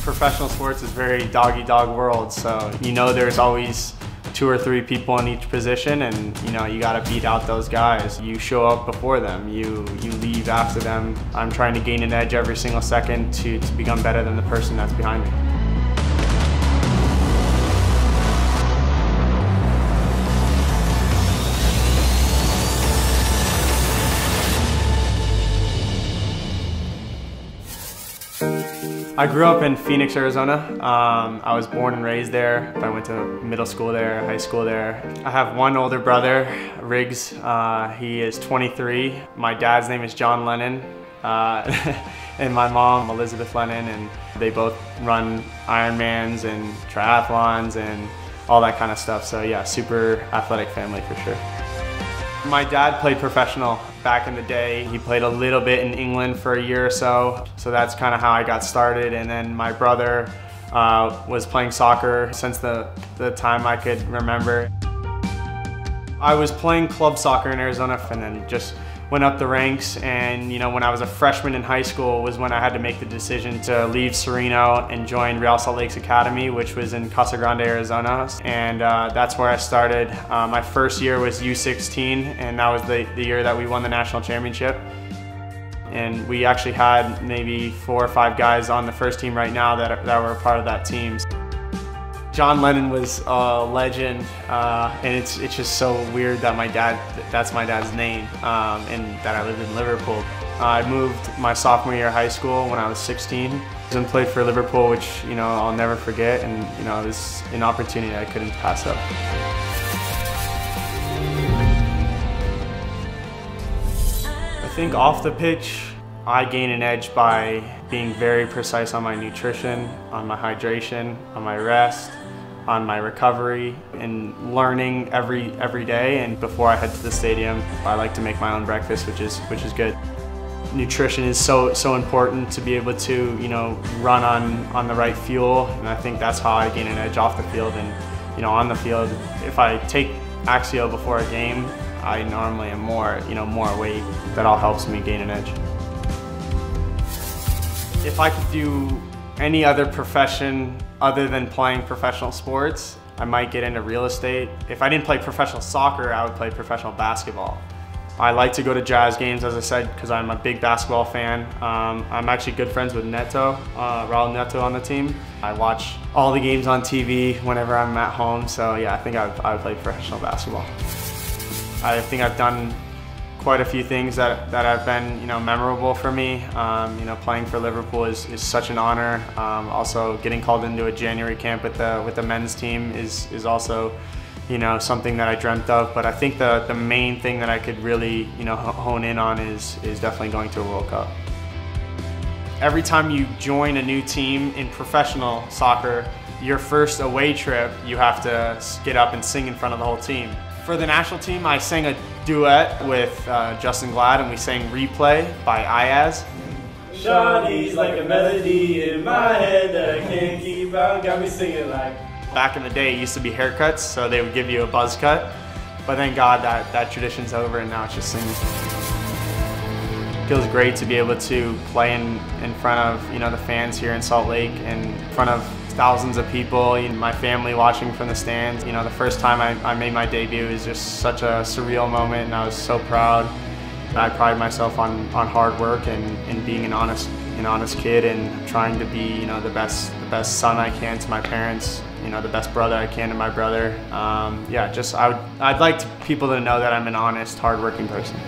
Professional sports is very dog-eat-dog world, so you know there's always 2 or 3 people in each position, and you know you got to beat out those guys. You show up before them, you leave after them. I'm trying to gain an edge every single second to become better than the person that's behind me. I grew up in Phoenix, Arizona. I was born and raised there. I went to middle school there, high school there. I have one older brother, Riggs. He is 23. My dad's name is John Lennon, and my mom, Elizabeth Lennon, and they both run Ironmans and triathlons and all that kind of stuff. So yeah, super athletic family for sure. My dad played professional back in the day. He played a little bit in England for a year or so. So that's kind of how I got started. And then my brother was playing soccer since the time I could remember. I was playing club soccer in Arizona and then just went up the ranks, and you know, when I was a freshman in high school was when I had to make the decision to leave Sereno and join Real Salt Lake's academy, which was in Casa Grande, Arizona, and that's where I started. My first year was U16, and that was the year that we won the national championship. And we actually had maybe 4 or 5 guys on the first team right now that were a part of that team. John Lennon was a legend, and it's just so weird that that's my dad's name, and that I lived in Liverpool. I moved my sophomore year of high school when I was 16 and played for Liverpool, which you know I'll never forget, and you know it was an opportunity I couldn't pass up. I think off the pitch, I gain an edge by being very precise on my nutrition, on my hydration, on my rest, on my recovery, and learning every day. And before I head to the stadium, I like to make my own breakfast, which is good. Nutrition is so important to be able to, you know, run on the right fuel, and I think that's how I gain an edge off the field. And you know, on the field, if I take Axio before a game, I normally am more weight. That all helps me gain an edge. If I could do any other profession other than playing professional sports, I might get into real estate. If I didn't play professional soccer, I would play professional basketball. I like to go to Jazz games, as I said, because I'm a big basketball fan. I'm actually good friends with Neto, Raul Neto on the team. I watch all the games on TV whenever I'm at home, so yeah, I think I would play professional basketball. I think I've done quite a few things that have been, you know, memorable for me. You know, playing for Liverpool is such an honor. Also, getting called into a January camp with the men's team is also, you know, something that I dreamt of. But I think the main thing that I could really, you know, hone in on is definitely going to a World Cup. Every time you join a new team in professional soccer, your first away trip, you have to get up and sing in front of the whole team. For the national team, I sang a duet with Justin Glad, and we sang Replay by Ayaz. Shawty's like a melody in my head that I can't keep out, got me singing like. Back in the day, it used to be haircuts, so they would give you a buzz cut. But thank God that tradition's over, and now it's just singing. It feels great to be able to play in front of, you know, the fans here in Salt Lake, and in front of thousands of people, you know, my family watching from the stands. You know, the first time I made my debut was just such a surreal moment, and I was so proud. I pride myself on hard work and being an honest kid, and trying to be, you know, the best son I can to my parents, you know, the best brother I can to my brother. Yeah, I'd like people to know that I'm an honest, hardworking person.